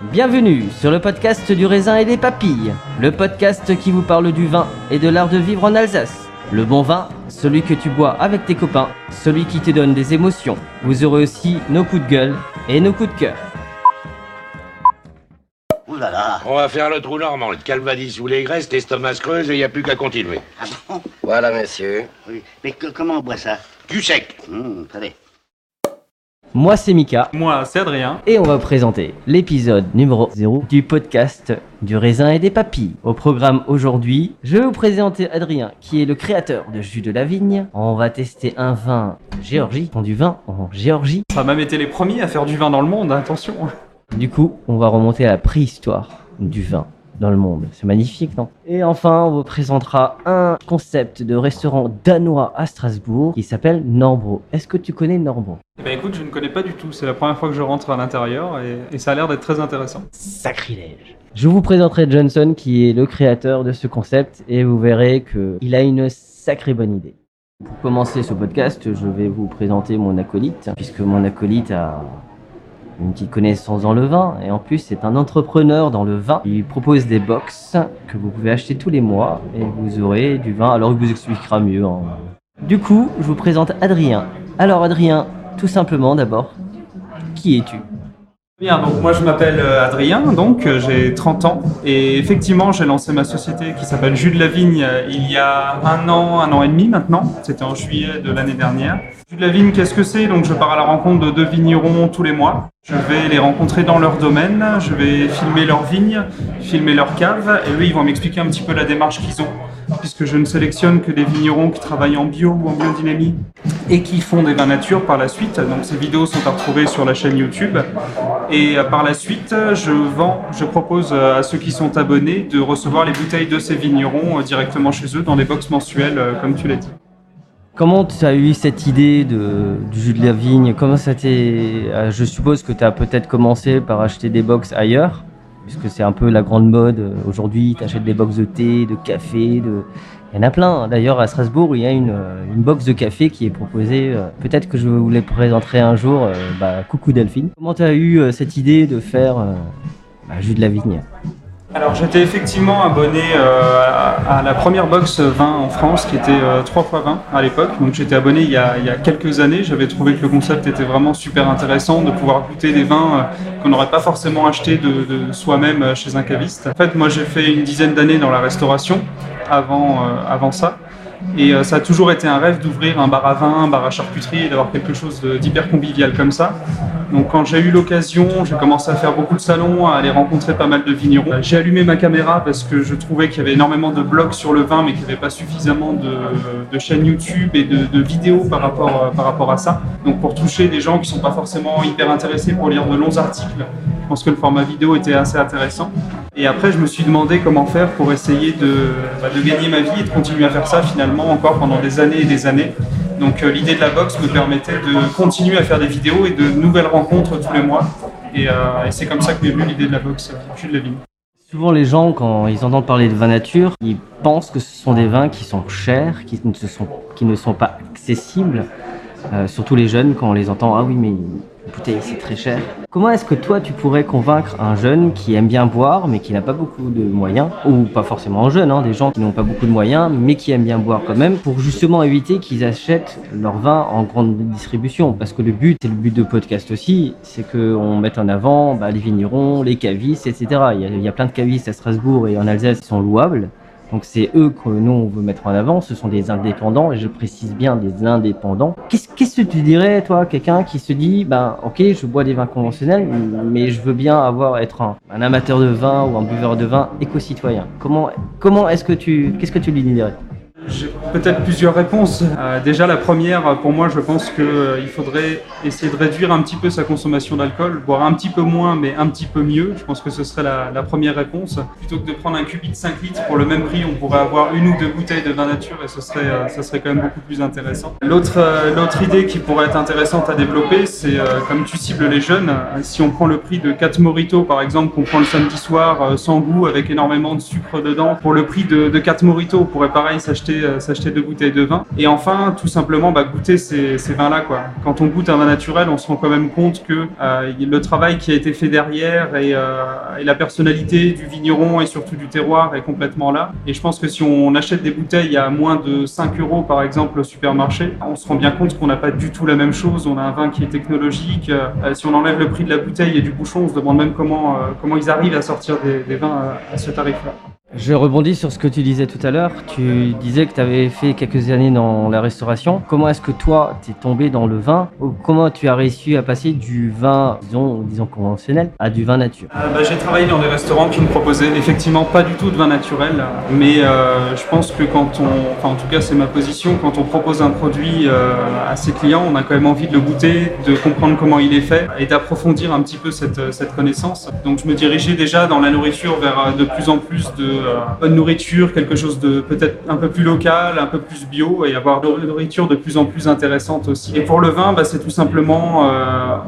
Bienvenue sur le podcast du raisin et des papilles, le podcast qui vous parle du vin et de l'art de vivre en Alsace. Le bon vin, celui que tu bois avec tes copains, celui qui te donne des émotions. Vous aurez aussi nos coups de gueule et nos coups de cœur. Ouh là là. On va faire le trou normand, le calvadis ou les graisses, l'estomac se creuse et il n'y a plus qu'à continuer. Ah bon? Voilà, monsieur. Oui. Mais comment on boit ça? Du sec. Très Moi c'est Mika Moi, c'est Adrien. et on va présenter l'épisode numéro 0 du podcast du raisin et des papilles. Au programme aujourd'hui, je vais vous présenter Adrien qui est le créateur de Jus de la Vigne. On va tester un vin Géorgie, du vin en Géorgie. Ça a même été les premiers à faire du vin dans le monde, attention. Du coup, on va remonter à la préhistoire du vin dans le monde. C'est magnifique, non? Et enfin, on vous présentera un concept de restaurant danois à Strasbourg qui s'appelle Norbro. Est-ce que tu connais Norbro? Eh ben écoute, je ne connais pas du tout. C'est la première fois que je rentre à l'intérieur et ça a l'air d'être très intéressant. Sacrilège. Je vous présenterai Johnson qui est le créateur de ce concept et vous verrez qu'il a une sacrée bonne idée. Pour commencer ce podcast, je vais vous présenter mon acolyte, puisque mon acolyte a une petite connaissance dans le vin et en plus c'est un entrepreneur dans le vin. Il propose des box que vous pouvez acheter tous les mois et vous aurez du vin. Alors il vous expliquera mieux. Du coup, je vous présente Adrien. Alors Adrien, tout simplement d'abord, qui es-tu? Bien, donc moi je m'appelle Adrien, donc j'ai 30 ans et effectivement j'ai lancé ma société qui s'appelle Jus de la Vigne il y a un an et demi maintenant. C'était en juillet de l'année dernière. Jus de la Vigne, qu'est-ce que c'est? Donc je pars à la rencontre de 2 vignerons tous les mois. Je vais les rencontrer dans leur domaine, je vais filmer leurs vignes, filmer leurs caves et eux ils vont m'expliquer un petit peu la démarche qu'ils ont, puisque je ne sélectionne que des vignerons qui travaillent en bio ou en biodynamie et qui font des vins nature par la suite. Donc ces vidéos sont à retrouver sur la chaîne YouTube et par la suite je propose à ceux qui sont abonnés de recevoir les bouteilles de ces vignerons directement chez eux dans des box mensuelles comme tu l'as dit. Comment tu as eu cette idée du jus de la vigne? Comment ça t'est... Je suppose que tu as peut-être commencé par acheter des box ailleurs, puisque c'est un peu la grande mode. Aujourd'hui, tu achètes des box de thé, de café, il y en a plein. D'ailleurs, à Strasbourg, il y a une box de café qui est proposée. Peut-être que je vous les présenterai un jour. Coucou Delphine. Comment tu as eu cette idée de faire jus de la vigne? Alors j'étais effectivement abonné à la première box vin en France qui était 3x20 à l'époque. Donc j'étais abonné il y a quelques années. J'avais trouvé que le concept était vraiment super intéressant de pouvoir goûter des vins qu'on n'aurait pas forcément acheté de soi-même chez un caviste. En fait, moi j'ai fait une dizaine d'années dans la restauration avant ça. Et ça a toujours été un rêve d'ouvrir un bar à vin, un bar à charcuterie et d'avoir quelque chose d'hyper convivial comme ça. Donc quand j'ai eu l'occasion, j'ai commencé à faire beaucoup de salons, à aller rencontrer pas mal de vignerons. J'ai allumé ma caméra parce que je trouvais qu'il y avait énormément de blogs sur le vin mais qu'il n'y avait pas suffisamment de chaînes YouTube et de vidéos par rapport à ça. Donc pour toucher des gens qui ne sont pas forcément hyper intéressés pour lire de longs articles, je pense que le format vidéo était assez intéressant. Et après, je me suis demandé comment faire pour essayer de gagner ma vie et de continuer à faire ça finalement encore pendant des années et des années. Donc l'idée de la box me permettait de continuer à faire des vidéos et de nouvelles rencontres tous les mois. Et c'est comme ça que m'est venue l'idée de la box Jus de la Vigne. Souvent les gens, quand ils entendent parler de vin nature, ils pensent que ce sont des vins qui sont chers, qui ne sont pas accessibles. Surtout les jeunes, quand on les entend, ah oui mais écoutez, c'est très cher. Comment est-ce que toi tu pourrais convaincre un jeune qui aime bien boire mais qui n'a pas beaucoup de moyens, ou pas forcément un jeune, des gens qui n'ont pas beaucoup de moyens mais qui aiment bien boire quand même, pour justement éviter qu'ils achètent leur vin en grande distribution? Parce que le but, et le but de podcast aussi, c'est qu'on mette en avant les vignerons, les cavistes, etc. Il y a plein de cavistes à Strasbourg et en Alsace qui sont louables. Donc c'est eux que nous on veut mettre en avant, ce sont des indépendants, et je précise bien des indépendants. Qu'est-ce que tu dirais, toi, quelqu'un qui se dit, ok, je bois des vins conventionnels, mais je veux bien être un amateur de vin ou un buveur de vin éco-citoyen. Qu'est-ce que tu lui dirais? J'ai peut-être plusieurs réponses. Déjà, la première, pour moi, je pense qu'il faudrait essayer de réduire un petit peu sa consommation d'alcool, boire un petit peu moins, mais un petit peu mieux. Je pense que ce serait la première réponse. Plutôt que de prendre un cubi de 5 litres, pour le même prix, on pourrait avoir 1 ou 2 bouteilles de vin nature et ça serait quand même beaucoup plus intéressant. L'autre idée qui pourrait être intéressante à développer, c'est comme tu cibles les jeunes, si on prend le prix de 4 mojitos, par exemple, qu'on prend le samedi soir, sans goût, avec énormément de sucre dedans, pour le prix de 4 mojitos, on pourrait pareil s'acheter s'acheter 2 bouteilles de vin. Et enfin, tout simplement, goûter ces vins-là, quoi. Quand on goûte un vin naturel, on se rend quand même compte que le travail qui a été fait derrière et la personnalité du vigneron et surtout du terroir est complètement là. Et je pense que si on achète des bouteilles à moins de 5 euros, par exemple, au supermarché, on se rend bien compte qu'on n'a pas du tout la même chose. On a un vin qui est technologique. Si on enlève le prix de la bouteille et du bouchon, on se demande même comment ils arrivent à sortir des vins à ce tarif-là. Je rebondis sur ce que tu disais tout à l'heure. Tu disais que tu avais fait quelques années dans la restauration. Comment est-ce que toi, tu es tombé dans le vin? Ou comment tu as réussi à passer du vin, disons conventionnel, à du vin nature? J'ai travaillé dans des restaurants qui ne proposaient effectivement pas du tout de vin naturel. Mais je pense que en tout cas c'est ma position, quand on propose un produit à ses clients, on a quand même envie de le goûter, de comprendre comment il est fait et d'approfondir un petit peu cette connaissance. Donc je me dirigeais déjà dans la nourriture vers de plus en plus de bonne nourriture, quelque chose de peut-être un peu plus local, un peu plus bio et avoir de nourriture de plus en plus intéressante aussi. Et pour le vin, c'est tout simplement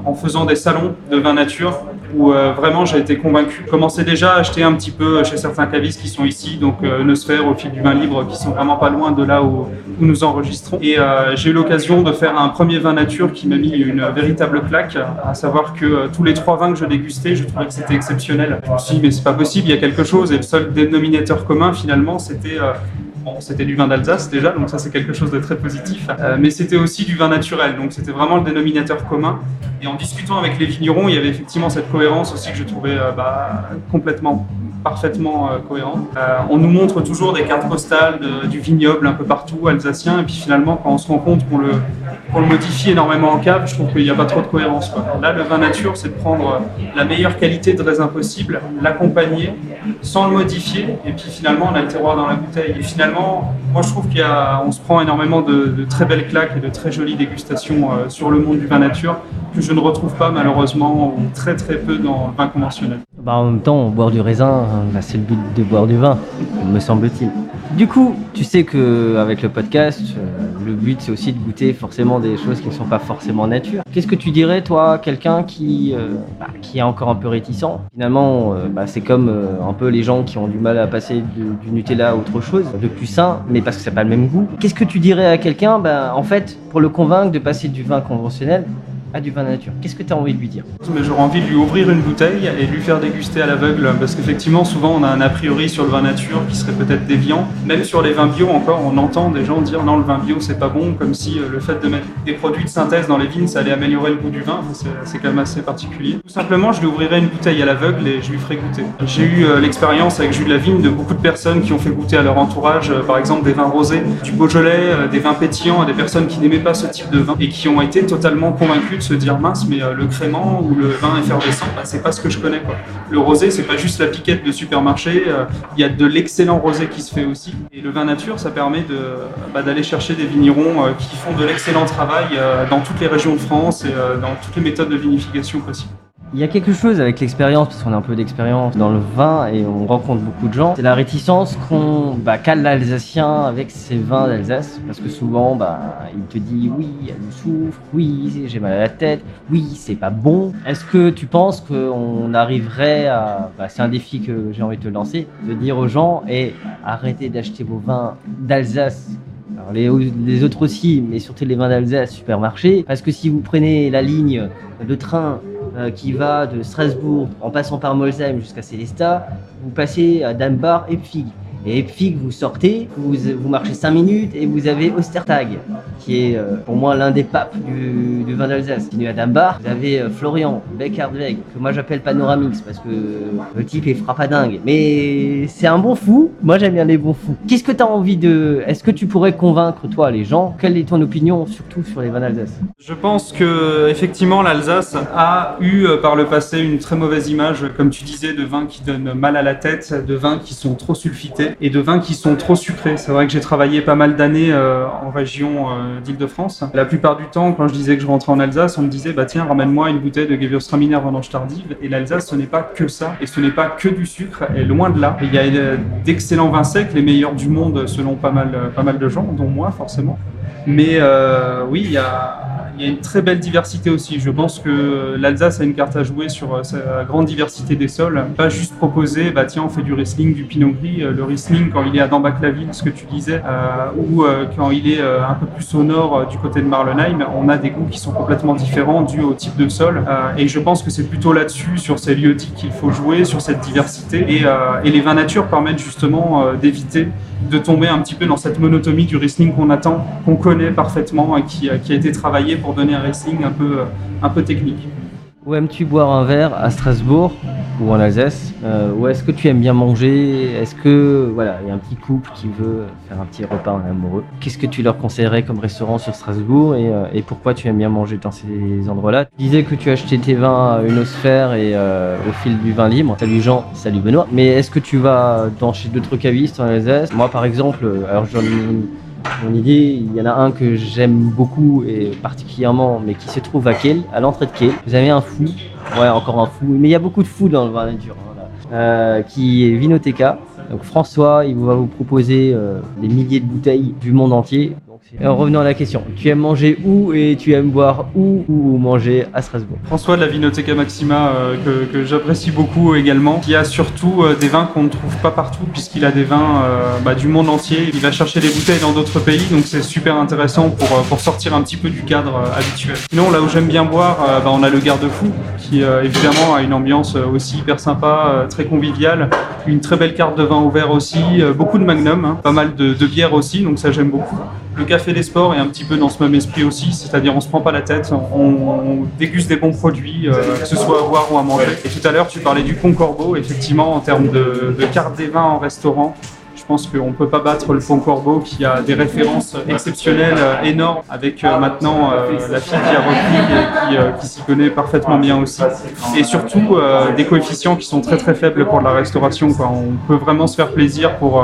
en faisant des salons de vin nature où vraiment j'ai été convaincu. Je commençais déjà à acheter un petit peu chez certains cavistes qui sont ici, donc Nosphère, Au Fil du Vin Libre, qui sont vraiment pas loin de là où nous enregistrons. Et j'ai eu l'occasion de faire un premier vin nature qui m'a mis une véritable claque, à savoir que tous les 3 vins que je dégustais, je trouvais que c'était exceptionnel. Je me suis dit, mais c'est pas possible, il y a quelque chose, et le seul dénominateur commun finalement c'était du vin d'Alsace déjà, donc ça c'est quelque chose de très positif, mais c'était aussi du vin naturel, donc c'était vraiment le dénominateur commun. Et en discutant avec les vignerons, il y avait effectivement cette cohérence aussi que je trouvais parfaitement cohérente. On nous montre toujours des cartes postales du vignoble un peu partout, alsacien, et puis finalement quand on se rend compte qu'on le modifie énormément en cave, je trouve qu'il n'y a pas trop de cohérence, quoi. Là, le vin nature, c'est de prendre la meilleure qualité de raisin possible, l'accompagner, sans le modifier, et puis finalement on a le terroir dans la bouteille. Et finalement, moi je trouve qu'on se prend énormément de très belles claques et de très jolies dégustations sur le monde du vin nature, que je ne retrouve pas malheureusement, ou très très peu dans le vin conventionnel. En même temps, boire du raisin, c'est le but de boire du vin, me semble-t-il. Du coup, tu sais qu'avec le podcast, le but c'est aussi de goûter forcément des choses qui ne sont pas forcément nature. Qu'est-ce que tu dirais, toi, quelqu'un qui est encore un peu réticent? Finalement, c'est comme un peu les gens qui ont du mal à passer du Nutella à autre chose, de plus sain, mais parce que ça n'a pas le même goût. Qu'est-ce que tu dirais à quelqu'un, en fait, pour le convaincre de passer du vin conventionnel à du vin nature? Qu'est-ce que tu as envie de lui dire? Mais j'aurais envie de lui ouvrir une bouteille et de lui faire déguster à l'aveugle, parce qu'effectivement souvent on a un a priori sur le vin nature qui serait peut-être déviant. Même sur les vins bio encore, on entend des gens dire non, le vin bio c'est pas bon, comme si le fait de mettre des produits de synthèse dans les vignes ça allait améliorer le goût du vin. C'est quand même assez particulier. Tout simplement je lui ouvrirai une bouteille à l'aveugle et je lui ferai goûter. J'ai eu l'expérience avec Jus de la Vigne de beaucoup de personnes qui ont fait goûter à leur entourage par exemple des vins rosés, du Beaujolais, des vins pétillants à des personnes qui n'aimaient pas ce type de vin et qui ont été totalement convaincues de se dire mince, mais le crément ou le vin effervescent, c'est pas ce que je connais, quoi. Le rosé, c'est pas juste la piquette de supermarché, il y a de l'excellent rosé qui se fait aussi. Et le vin nature, ça permet d'aller chercher des vignerons qui font de l'excellent travail dans toutes les régions de France et dans toutes les méthodes de vinification possibles. Il y a quelque chose avec l'expérience, parce qu'on a un peu d'expérience dans le vin et on rencontre beaucoup de gens. C'est la réticence qu'a l'Alsacien avec ses vins d'Alsace, parce que souvent, il te dit oui, il y a du soufre, oui, j'ai mal à la tête, oui, c'est pas bon. Est-ce que tu penses qu'on arriverait à, c'est un défi que j'ai envie de te lancer, de dire aux gens, arrêtez d'acheter vos vins d'Alsace. Alors les autres aussi, mais surtout les vins d'Alsace supermarché, parce que si vous prenez la ligne de train qui va de Strasbourg en passant par Molsheim jusqu'à Sélestat, vous passez à Dambach et Pfig. Et Pfig, vous sortez, vous marchez 5 minutes et vous avez Ostertag, qui est pour moi l'un des papes du vin d'Alsace. Continuez à Dambach, vous avez Florian, Beck-Hardweg, que moi j'appelle Panoramix parce que le type est frappadingue. Mais c'est un bon fou, moi j'aime bien les bons fous. Qu'est-ce que tu as envie de... Est-ce que tu pourrais convaincre toi les gens? Quelle est ton opinion surtout sur les vins d'Alsace? Je pense que effectivement l'Alsace a eu par le passé une très mauvaise image, comme tu disais, de vins qui donnent mal à la tête, de vins qui sont trop sulfités et de vins qui sont trop sucrés. C'est vrai que j'ai travaillé pas mal d'années en région d'Île-de-France. La plupart du temps, quand je disais que je rentrais en Alsace, on me disait tiens, ramène-moi une bouteille de Gewürztraminer vendange tardive. Et l'Alsace, ce n'est pas que ça, et ce n'est pas que du sucre, et loin de là. Il y a d'excellents vins secs, les meilleurs du monde selon pas mal de gens, dont moi forcément. Mais oui, il y Il y a une très belle diversité aussi. Je pense que l'Alsace a une carte à jouer sur sa grande diversité des sols. Pas juste proposer, tiens, on fait du Riesling, du Pinot Gris. Le Riesling, quand il est à Dambach-la-Ville, ce que tu disais, ou quand il est un peu plus au nord du côté de Marlenheim, on a des goûts qui sont complètement différents dus au type de sol. Et je pense que c'est plutôt là-dessus, sur ces lieux dits, qu'il faut jouer, sur cette diversité. Et les vins nature permettent justement d'éviter de tomber un petit peu dans cette monotonie du Riesling qu'on attend, qu'on connaît parfaitement et qui a été travaillé pour donner un Riesling un peu technique. Où aimes-tu boire un verre à Strasbourg ou en Alsace ou est-ce que tu aimes bien manger? Est-ce que voilà, il y a un petit couple qui veut faire un petit repas en amoureux? Qu'est-ce que tu leur conseillerais comme restaurant sur Strasbourg et pourquoi tu aimes bien manger dans ces endroits-là? Tu disais que tu achetais tes vins à une osphère et au fil du vin libre. Salut Jean, salut Benoît. Mais est-ce que tu vas chez d'autres cavistes en Alsace? Moi par exemple, alors j'en ai mon idée, il y en a un que j'aime beaucoup et particulièrement, mais qui se trouve à Kehl, à l'entrée de Kehl. Vous avez un fou, ouais encore un fou, mais il y a beaucoup de fous dans le vin nature, qui est Vinoteca. Donc François, il va vous proposer des milliers de bouteilles du monde entier. Et en revenant à la question, tu aimes manger où et tu aimes boire où ou manger à Strasbourg? François de la Vinoteca Maxima, que j'apprécie beaucoup également, qui a surtout des vins qu'on ne trouve pas partout, puisqu'il a des vins du monde entier. Il va chercher des bouteilles dans d'autres pays, donc c'est super intéressant pour sortir un petit peu du cadre habituel. Sinon, là où j'aime bien boire, on a le Garde-Fou, qui évidemment a une ambiance aussi hyper sympa, très conviviale, une très belle carte de vin au verre aussi, beaucoup de Magnum, pas mal de bières aussi, donc ça j'aime beaucoup. Le Café des Sports est un petit peu dans ce même esprit aussi, c'est-à-dire on se prend pas la tête, on déguste des bons produits, que ce soit à boire ou à manger. Et tout à l'heure, tu parlais du Pont Corbeau, effectivement, en termes de carte des vins en restaurant. Je pense qu'on ne peut pas battre le Pont Corbeau qui a des références exceptionnelles, énormes, avec maintenant la fille qui a repris et qui s'y connaît parfaitement bien aussi. Et surtout des coefficients qui sont très très faibles pour la restauration, quoi. On peut vraiment se faire plaisir pour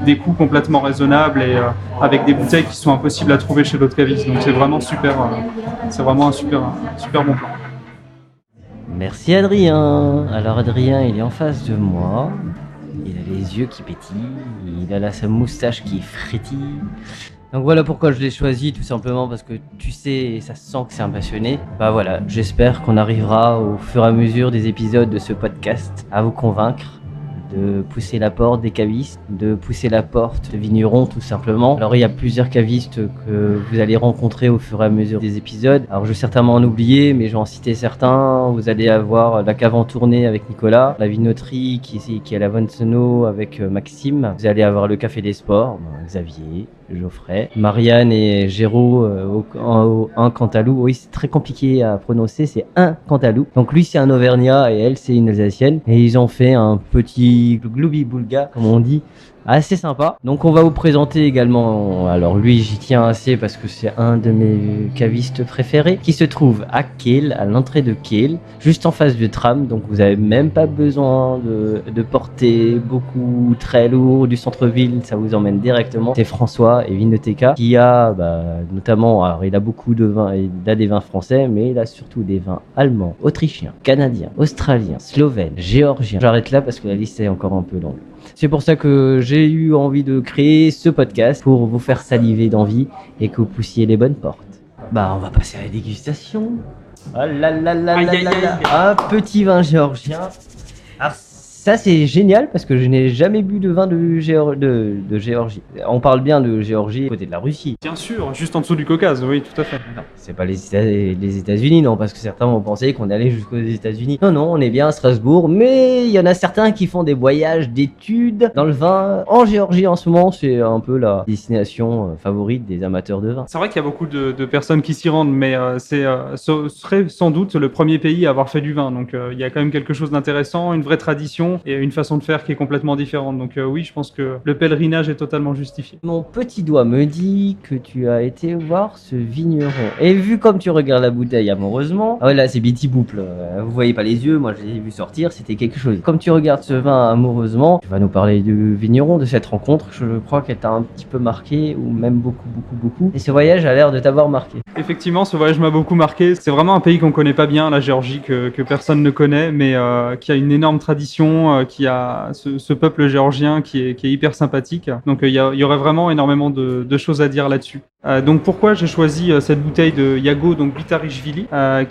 des coûts complètement raisonnables et avec des bouteilles qui sont impossibles à trouver chez d'autres cavistes. Donc c'est vraiment super, c'est vraiment un super bon plan. Merci Adrien. Alors Adrien, il est en face de moi. Il a les yeux qui pétillent, il a là sa moustache qui frétille. Donc voilà pourquoi je l'ai choisi, tout simplement parce que tu sais et ça se sent que c'est un passionné. Voilà, j'espère qu'on arrivera au fur et à mesure des épisodes de ce podcast à vous convaincre de pousser la porte des cavistes, de pousser la porte des vignerons tout simplement. Alors il y a plusieurs cavistes que vous allez rencontrer au fur et à mesure des épisodes. Alors je vais certainement en oublier, mais je vais en citer certains. Vous allez avoir la cave en tournée avec Nicolas, la vinoterie qui est à la Vonsenau avec Maxime. Vous allez avoir le Café des Sports, Xavier, Geoffrey, Marianne et Géraud un Cantalou. Oui, c'est très compliqué à prononcer, c'est un Cantalou. Donc lui c'est un Auvergnat et elle c'est une Alsacienne. Et ils ont fait un petit gloubi-boulga, comme on dit, assez sympa. Donc on va vous présenter également, alors lui j'y tiens assez parce que c'est un de mes cavistes préférés, qui se trouve à Kehl, à l'entrée de Kehl, juste en face du tram, donc vous avez même pas besoin de porter beaucoup très lourd du centre-ville, ça vous emmène directement. C'est François et Vinoteca qui a notamment, alors il a beaucoup de vins, il a des vins français, mais il a surtout des vins allemands, autrichiens, canadiens, australiens, slovènes, géorgiens. J'arrête là parce que la liste est encore un peu longue. C'est pour ça que j'ai eu envie de créer ce podcast pour vous faire saliver d'envie et que vous poussiez les bonnes portes. On va passer à la dégustation. Oh là là là là là. Un petit vin géorgien. Alors ça c'est génial parce que je n'ai jamais bu de vin de Géorgie. On parle bien de Géorgie côté de la Russie. Bien sûr, juste en dessous du Caucase, oui, tout à fait. Non, c'est pas les États-Unis, non, parce que certains vont penser qu'on allait jusqu'aux États-Unis. Non, on est bien à Strasbourg, mais il y en a certains qui font des voyages d'études dans le vin. En Géorgie en ce moment, c'est un peu la destination favorite des amateurs de vin. C'est vrai qu'il y a beaucoup de personnes qui s'y rendent, mais ce serait sans doute le premier pays à avoir fait du vin. Donc il y a quand même quelque chose d'intéressant, une vraie tradition et une façon de faire qui est complètement différente. Donc oui, je pense que le pèlerinage est totalement justifié. Mon petit doigt me dit que tu as été voir ce vigneron. Et vu comme tu regardes la bouteille amoureusement, là c'est Betty Boop, vous voyez pas les yeux, moi je l'ai vu sortir, c'était quelque chose. Comme tu regardes ce vin amoureusement, tu vas nous parler du vigneron, de cette rencontre, je crois qu'elle t'a un petit peu marqué, ou même beaucoup. Et ce voyage a l'air de t'avoir marqué. Effectivement, ce voyage m'a beaucoup marqué. C'est vraiment un pays qu'on connaît pas bien, la Géorgie, que personne ne connaît, mais qui a une énorme tradition, qui a ce peuple géorgien qui est hyper sympathique. Donc il y aurait vraiment énormément de choses à dire là-dessus. Donc pourquoi j'ai choisi cette bouteille de Yago, donc Bitarishvili,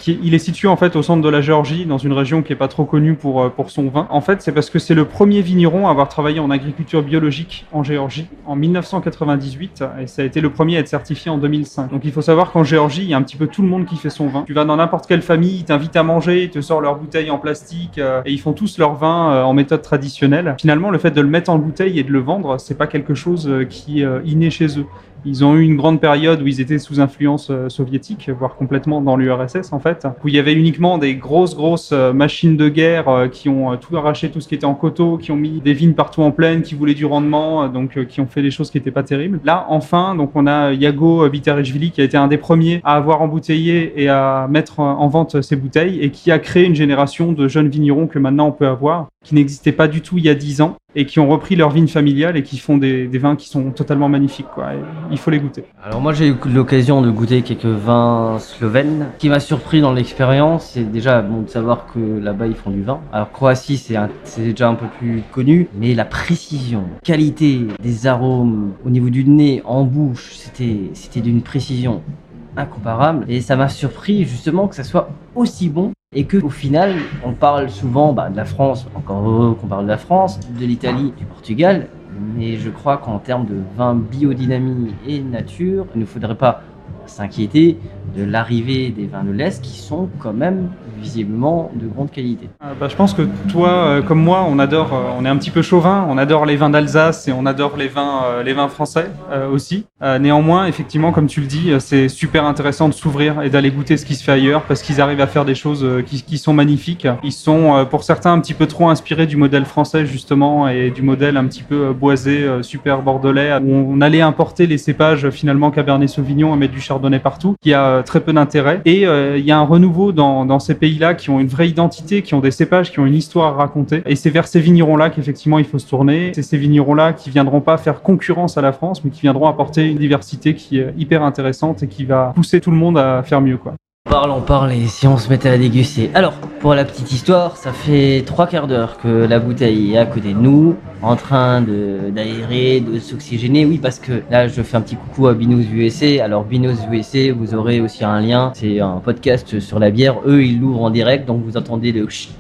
il est situé en fait au centre de la Géorgie, dans une région qui est pas trop connue pour son vin. En fait, c'est parce que c'est le premier vigneron à avoir travaillé en agriculture biologique en Géorgie en 1998 et ça a été le premier à être certifié en 2005. Donc il faut savoir qu'en Géorgie, il y a un petit peu tout le monde qui fait son vin. Tu vas dans n'importe quelle famille, ils t'invitent à manger, ils te sortent leur bouteille en plastique et ils font tous leur vin en méthode traditionnelle. Finalement, le fait de le mettre en bouteille et de le vendre, c'est pas quelque chose qui est inné chez eux. Ils ont eu une grande période où ils étaient sous influence soviétique, voire complètement dans l'URSS en fait, où il y avait uniquement des grosses machines de guerre qui ont tout arraché, tout ce qui était en coteaux, qui ont mis des vignes partout en plaine, qui voulaient du rendement, donc qui ont fait des choses qui n'étaient pas terribles. Là, enfin, donc on a Yago Bitarishvili qui a été un des premiers à avoir embouteillé et à mettre en vente ses bouteilles et qui a créé une génération de jeunes vignerons que maintenant on peut avoir, qui n'existaient pas du tout il y a 10 ans et qui ont repris leur vigne familiale et qui font des vins qui sont totalement magnifiques, quoi. Et il faut les goûter. Alors moi j'ai eu l'occasion de goûter quelques vins slovènes. Ce qui m'a surpris dans l'expérience, c'est déjà bon de savoir que là-bas ils font du vin. Alors Croatie c'est déjà un peu plus connu, mais la précision, qualité des arômes au niveau du nez, en bouche, c'était d'une précision incomparable. Et ça m'a surpris justement que ça soit aussi bon. Et que au final, on parle souvent de la France, encore heureux qu'on parle de la France, de l'Italie, du Portugal, mais je crois qu'en termes de vin biodynamie et nature, il ne faudrait pas s'inquiéter de l'arrivée des vins de l'Est qui sont quand même visiblement de grande qualité. Je pense que toi, comme moi, on est un petit peu chauvin, on adore les vins d'Alsace et on adore les vins français aussi. Néanmoins, effectivement, comme tu le dis, c'est super intéressant de s'ouvrir et d'aller goûter ce qui se fait ailleurs parce qu'ils arrivent à faire des choses qui sont magnifiques. Ils sont, pour certains, un petit peu trop inspirés du modèle français justement et du modèle un petit peu boisé, super bordelais, où on allait importer les cépages finalement Cabernet Sauvignon et mettre du Chardonnay partout, qui a très peu d'intérêt. Et il y a un renouveau dans ces pays-là qui ont une vraie identité, qui ont des cépages, qui ont une histoire à raconter. Et c'est vers ces vignerons-là qu'effectivement il faut se tourner. C'est ces vignerons-là qui viendront pas faire concurrence à la France, mais qui viendront apporter une diversité qui est hyper intéressante et qui va pousser tout le monde à faire mieux, quoi. On parle et si on se mettait à déguster. Alors, pour la petite histoire, ça fait 3/4 d'heure que la bouteille est à côté de nous, en train d'aérer, de s'oxygéner. Oui, parce que là, je fais un petit coucou à Binous USA. Alors, Binous USA, vous aurez aussi un lien. C'est un podcast sur la bière. Eux, ils l'ouvrent en direct, donc vous entendez le chut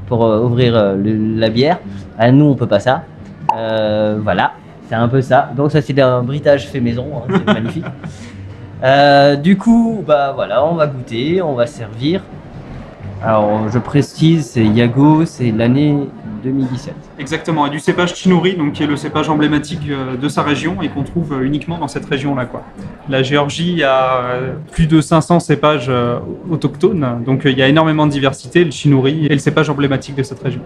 pour ouvrir la bière. Nous, on peut pas ça. Voilà, c'est un peu ça. Donc ça, c'est un britage fait maison. C'est magnifique. Du coup, voilà, on va goûter, on va servir. Alors, je précise, c'est Yago, c'est l'année 2017. Exactement, et du cépage Chinuri, donc qui est le cépage emblématique de sa région et qu'on trouve uniquement dans cette région-là, quoi. La Géorgie a plus de 500 cépages autochtones, donc il y a énormément de diversité. Le Chinuri est le cépage emblématique de cette région.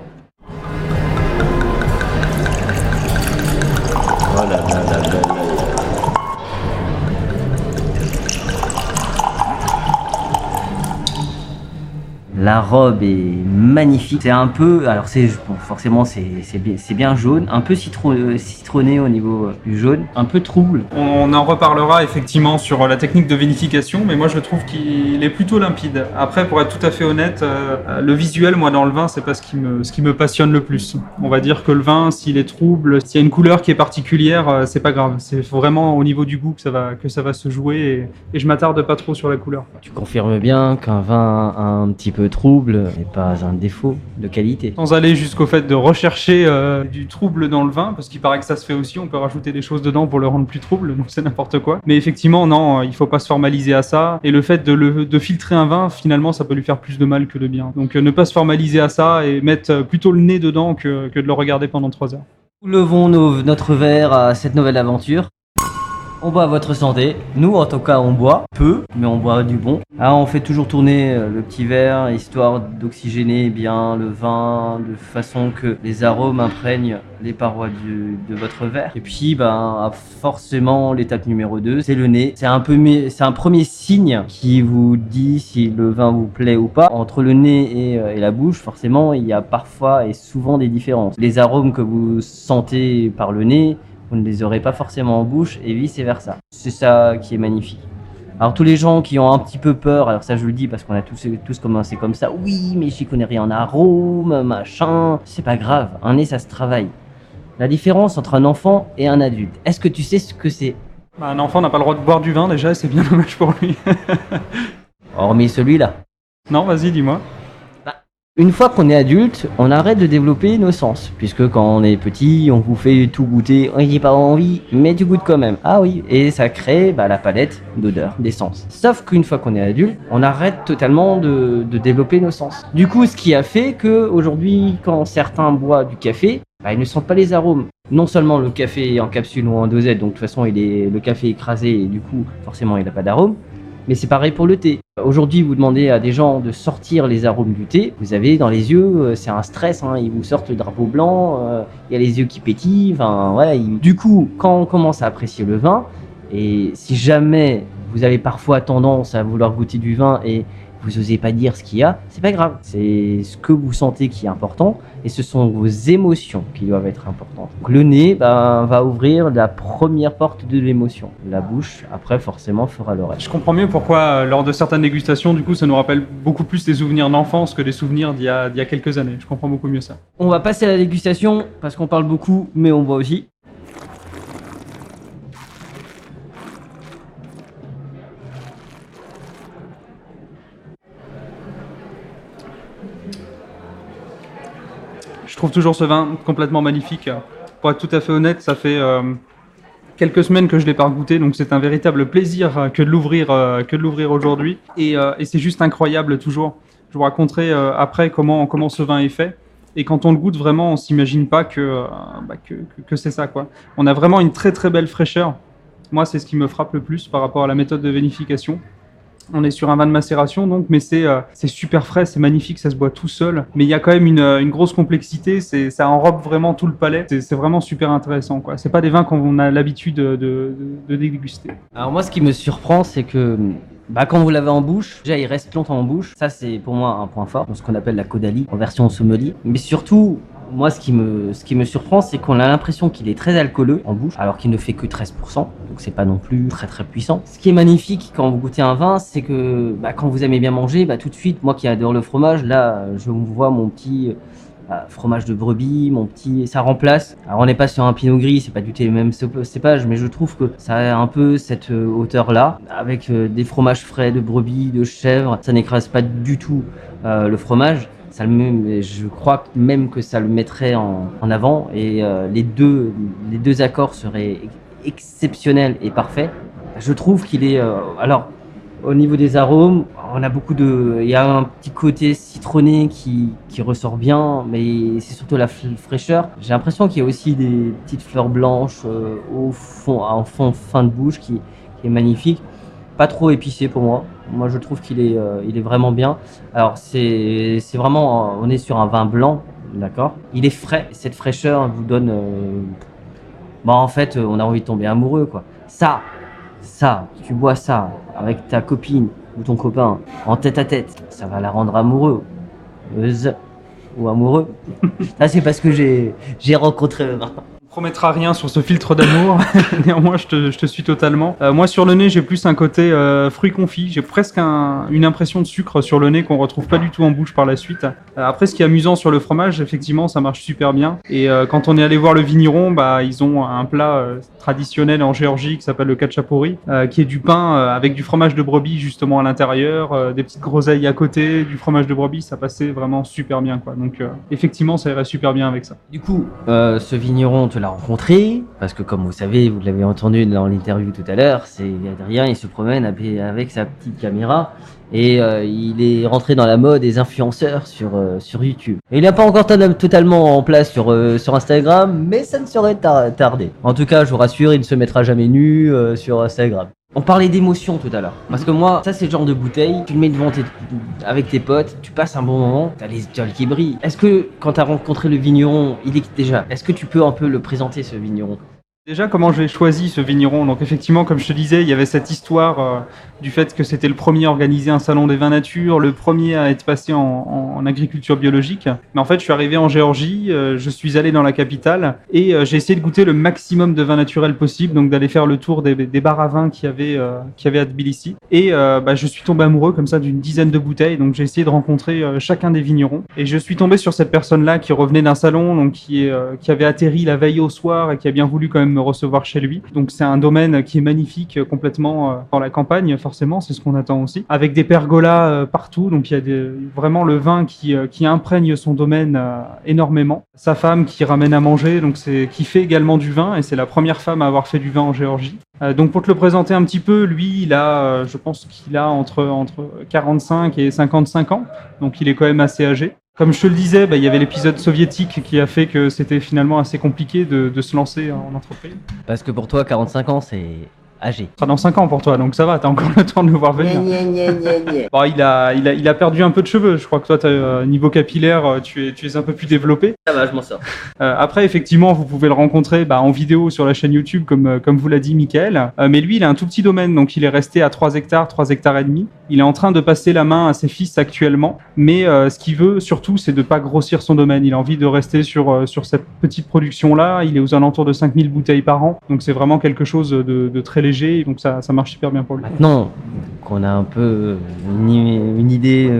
La robe est magnifique. C'est un peu, alors forcément c'est bien jaune, un peu citronné au niveau du jaune, un peu trouble. On en reparlera effectivement sur la technique de vinification, mais moi je trouve qu'il est plutôt limpide. Après, pour être tout à fait honnête, le visuel, moi dans le vin, c'est pas ce qui me passionne le plus. On va dire que le vin, s'il est trouble, s'il y a une couleur qui est particulière, c'est pas grave. C'est vraiment au niveau du goût que ça va se jouer et je m'attarde pas trop sur la couleur. Tu confirmes bien qu'un vin un petit peu trouble n'est pas un défaut de qualité. Sans aller jusqu'au fait de rechercher du trouble dans le vin, parce qu'il paraît que ça se fait aussi, on peut rajouter des choses dedans pour le rendre plus trouble, donc c'est n'importe quoi. Mais effectivement, non, il faut pas se formaliser à ça. Et le fait de filtrer un vin, finalement, ça peut lui faire plus de mal que de bien. Donc ne pas se formaliser à ça et mettre plutôt le nez dedans que de le regarder pendant 3 heures. Nous levons notre verre à cette nouvelle aventure. On boit à votre santé. Nous, en tout cas, on boit peu, mais on boit du bon. On fait toujours tourner le petit verre, histoire d'oxygéner bien le vin, de façon que les arômes imprègnent les parois de votre verre. Et puis, forcément, l'étape numéro 2, c'est le nez. C'est un premier signe qui vous dit si le vin vous plaît ou pas. Entre le nez et la bouche, forcément, il y a parfois et souvent des différences. Les arômes que vous sentez par le nez, vous ne les aurez pas forcément en bouche et vice versa. C'est ça qui est magnifique. Alors tous les gens qui ont un petit peu peur, alors ça je le dis parce qu'on a tous commencé comme ça, oui mais j'y connais rien en arôme, machin, c'est pas grave, un nez ça se travaille. La différence entre un enfant et un adulte, est-ce que tu sais ce que c'est Bah, un enfant n'a pas le droit de boire du vin déjà, et c'est bien dommage pour lui. Hormis celui-là. Non, vas-y, dis-moi. Une fois qu'on est adulte, on arrête de développer nos sens. Puisque quand on est petit, on vous fait tout goûter, on n'a pas envie, mais tu goûtes quand même. Ah oui, et ça crée la palette d'odeurs, des sens. Sauf qu'une fois qu'on est adulte, on arrête totalement de développer nos sens. Du coup, ce qui a fait qu'aujourd'hui, quand certains boivent du café, ils ne sentent pas les arômes. Non seulement le café est en capsule ou en dosette, donc de toute façon le café est écrasé et du coup, forcément, il n'a pas d'arôme. Mais c'est pareil pour le thé. Aujourd'hui, vous demandez à des gens de sortir les arômes du thé. Vous avez dans les yeux, c'est un stress, ils vous sortent le drapeau blanc, il y a les yeux qui pétillent. Du coup, quand on commence à apprécier le vin, et si jamais vous avez parfois tendance à vouloir goûter du vin et vous n'osez pas dire ce qu'il y a, c'est pas grave. C'est ce que vous sentez qui est important et ce sont vos émotions qui doivent être importantes. Donc, le nez va ouvrir la première porte de l'émotion. La bouche, après, forcément, fera le reste. Je comprends mieux pourquoi, lors de certaines dégustations, du coup, ça nous rappelle beaucoup plus des souvenirs d'enfance que des souvenirs d'il y a quelques années. Je comprends beaucoup mieux ça. On va passer à la dégustation parce qu'on parle beaucoup, mais on boit aussi. Je trouve toujours ce vin complètement magnifique. Pour être tout à fait honnête, ça fait quelques semaines que je ne l'ai pas goûté, donc c'est un véritable plaisir que de l'ouvrir aujourd'hui. Et c'est juste incroyable toujours. Je vous raconterai après comment ce vin est fait. Et quand on le goûte vraiment, on ne s'imagine pas que c'est ça, quoi. On a vraiment une très très belle fraîcheur. Moi, c'est ce qui me frappe le plus par rapport à la méthode de vinification. On est sur un vin de macération, donc, mais c'est super frais, c'est magnifique, ça se boit tout seul. Mais il y a quand même une grosse complexité, ça enrobe vraiment tout le palais. C'est vraiment super intéressant, quoi. C'est pas des vins qu'on a l'habitude de déguster. Alors moi, ce qui me surprend, c'est que quand vous l'avez en bouche, déjà il reste longtemps en bouche. Ça, c'est pour moi un point fort, ce qu'on appelle la caudalie en version sommelier. Mais surtout, moi, ce qui me surprend, c'est qu'on a l'impression qu'il est très alcooleux en bouche, alors qu'il ne fait que 13%, donc c'est pas non plus très très puissant. Ce qui est magnifique quand vous goûtez un vin, c'est que quand vous aimez bien manger, tout de suite, moi qui adore le fromage, là, je vous vois mon petit fromage de brebis, ça remplace. Alors on n'est pas sur un pinot gris, c'est pas du tout les mêmes cépages, mais je trouve que ça a un peu cette hauteur-là, avec des fromages frais de brebis, de chèvre, ça n'écrase pas du tout le fromage. Je crois même que ça le mettrait en avant et les deux accords seraient exceptionnels et parfaits. Je trouve qu'il est... alors, au niveau des arômes, il y a un petit côté citronné qui ressort bien, mais c'est surtout la fraîcheur. J'ai l'impression qu'il y a aussi des petites fleurs blanches en fin de bouche qui est magnifique. Pas trop épicé pour moi. Moi, je trouve qu'il est vraiment bien. Alors, c'est vraiment, on est sur un vin blanc, d'accord. Il est frais. Cette fraîcheur vous donne, en fait, on a envie de tomber amoureux, quoi. Ça, tu bois ça avec ta copine ou ton copain en tête à tête, ça va la rendre amoureuse ou amoureux. Ça, c'est parce que j'ai rencontré le vin. On ne promettra rien sur ce filtre d'amour, néanmoins je te suis totalement. Moi sur le nez j'ai plus un côté fruit confit, j'ai presque une impression de sucre sur le nez qu'on retrouve pas du tout en bouche par la suite. Après ce qui est amusant sur le fromage, effectivement ça marche super bien. Et quand on est allé voir le vigneron, ils ont un plat traditionnel en Géorgie qui s'appelle le khachapuri, qui est du pain avec du fromage de brebis justement à l'intérieur, des petites groseilles à côté, du fromage de brebis, ça passait vraiment super bien, quoi. Donc effectivement ça irait super bien avec ça. Du coup, ce vigneron, l'a rencontré, parce que comme vous savez, vous l'avez entendu dans l'interview tout à l'heure, c'est Adrien, il se promène avec sa petite caméra et il est rentré dans la mode des influenceurs sur YouTube. Et il n'est pas encore totalement en place sur Instagram, mais ça ne serait tardé. En tout cas, je vous rassure, il ne se mettra jamais nu sur Instagram. On parlait d'émotion tout à l'heure, parce que moi, ça c'est le genre de bouteille, tu le mets devant avec tes potes, tu passes un bon moment, t'as les étoiles qui brillent. Est-ce que quand t'as rencontré le vigneron, est-ce que tu peux un peu le présenter, ce vigneron ? Déjà, comment j'ai choisi ce vigneron? Donc effectivement, comme je te disais, il y avait cette histoire du fait que c'était le premier à organiser un salon des vins nature, le premier à être passé en agriculture biologique. Mais en fait, je suis arrivé en Géorgie, je suis allé dans la capitale et j'ai essayé de goûter le maximum de vins naturels possible, donc d'aller faire le tour des bars à vin qu'il y avait à Tbilissi. Et je suis tombé amoureux comme ça d'une dizaine de bouteilles, donc j'ai essayé de rencontrer chacun des vignerons. Et je suis tombé sur cette personne-là qui revenait d'un salon, donc qui avait atterri la veille au soir et qui a bien voulu quand même me recevoir chez lui. Donc c'est un domaine qui est magnifique, complètement dans la campagne, forcément, c'est ce qu'on attend aussi. Avec des pergolas partout, donc il y a vraiment le vin qui imprègne son domaine énormément. Sa femme qui ramène à manger, donc qui fait également du vin, et c'est la première femme à avoir fait du vin en Géorgie. Donc pour te le présenter un petit peu, lui, je pense qu'il a entre 45 et 55 ans, donc il est quand même assez âgé. Comme je te le disais, il y avait l'épisode soviétique qui a fait que c'était finalement assez compliqué de se lancer en entreprise. Parce que pour toi, 45 ans, c'est âgé. Ça sera dans 5 ans pour toi, donc ça va, t'as encore le temps de le voir venir. Bon, il a perdu un peu de cheveux, je crois que toi, niveau capillaire, tu es un peu plus développé. Ça va, je m'en sors. Après, effectivement, vous pouvez le rencontrer en vidéo sur la chaîne YouTube, comme vous l'a dit Mickaël. Mais lui, il a un tout petit domaine, donc il est resté à 3 hectares et demi. Il est en train de passer la main à ses fils actuellement, mais ce qu'il veut surtout, c'est de ne pas grossir son domaine. Il a envie de rester sur cette petite production-là. Il est aux alentours de 5000 bouteilles par an, donc c'est vraiment quelque chose de très léger. Donc ça marche super bien pour lui. Maintenant qu'on a un peu une idée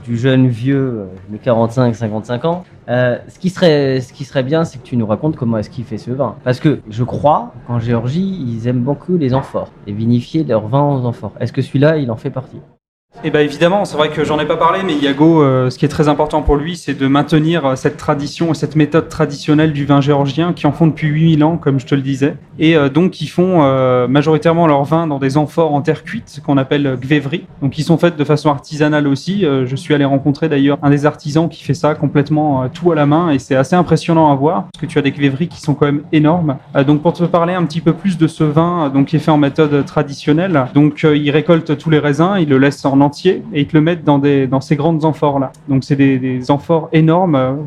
du jeune vieux de 45-55 ans, ce qui serait bien, c'est que tu nous racontes comment est-ce qu'il fait ce vin. Parce que je crois qu'en Géorgie, ils aiment beaucoup les amphores et vinifier leur vin aux amphores. Est-ce que celui-là, il en fait partie ? Eh bien évidemment, c'est vrai que j'en ai pas parlé, mais Iago, ce qui est très important pour lui, c'est de maintenir cette tradition et cette méthode traditionnelle du vin géorgien qui en font depuis 8000 ans, comme je te le disais. Et donc ils font majoritairement leur vin dans des amphores en terre cuite, qu'on appelle gvevri. Donc ils sont faites de façon artisanale aussi. Je suis allé rencontrer d'ailleurs un des artisans qui fait ça complètement tout à la main, et c'est assez impressionnant à voir, parce que tu as des gvevri qui sont quand même énormes. Donc pour te parler un petit peu plus de ce vin qui est fait en méthode traditionnelle, donc ils récoltent tous les raisins, ils le laissent en entier et ils te le mettent dans ces grandes amphores là. Donc c'est des amphores énormes.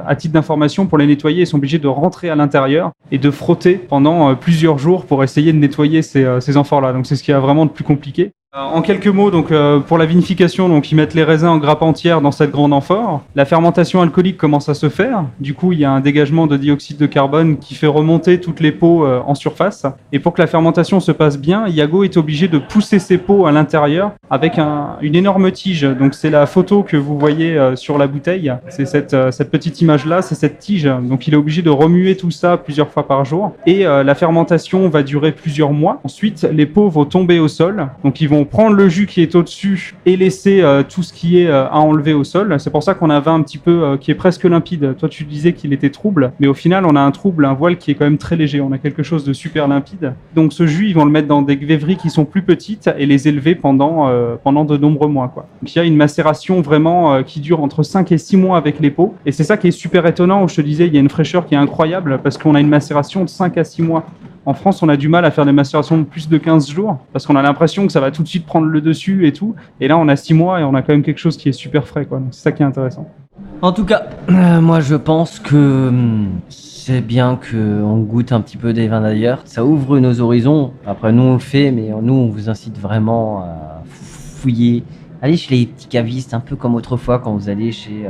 À titre d'information, pour les nettoyer, ils sont obligés de rentrer à l'intérieur et de frotter pendant plusieurs jours pour essayer de nettoyer ces amphores là. Donc c'est ce qui est vraiment de plus compliqué. En quelques mots, donc pour la vinification, donc ils mettent les raisins en grappe entière dans cette grande amphore. La fermentation alcoolique commence à se faire. Du coup, il y a un dégagement de dioxyde de carbone qui fait remonter toutes les peaux en surface. Et pour que la fermentation se passe bien, Iago est obligé de pousser ses peaux à l'intérieur avec une énorme tige. Donc c'est la photo que vous voyez sur la bouteille. C'est cette petite image-là, c'est cette tige. Donc il est obligé de remuer tout ça plusieurs fois par jour. Et la fermentation va durer plusieurs mois. Ensuite, les peaux vont tomber au sol. Donc ils vont prendre le jus qui est au-dessus et laisser tout ce qui est à enlever au sol. C'est pour ça qu'on a un vin un petit peu qui est presque limpide. Toi, tu disais qu'il était trouble, mais au final, on a un voile qui est quand même très léger. On a quelque chose de super limpide. Donc ce jus, ils vont le mettre dans des gvevri qui sont plus petites et les élever pendant de nombreux mois, quoi. Donc il y a une macération vraiment qui dure entre 5 et 6 mois avec les peaux. Et c'est ça qui est super étonnant, où je te disais, il y a une fraîcheur qui est incroyable parce qu'on a une macération de 5 à 6 mois. En France, on a du mal à faire des macérations de plus de 15 jours parce qu'on a l'impression que ça va tout de suite prendre le dessus et tout. Et là, on a 6 mois et on a quand même quelque chose qui est super frais, quoi. Donc, c'est ça qui est intéressant. En tout cas, moi je pense que c'est bien qu'on goûte un petit peu des vins d'ailleurs. Ça ouvre nos horizons. Après, nous on le fait, mais nous on vous incite vraiment à fouiller. Allez chez les petits cavistes, un peu comme autrefois quand vous allez chez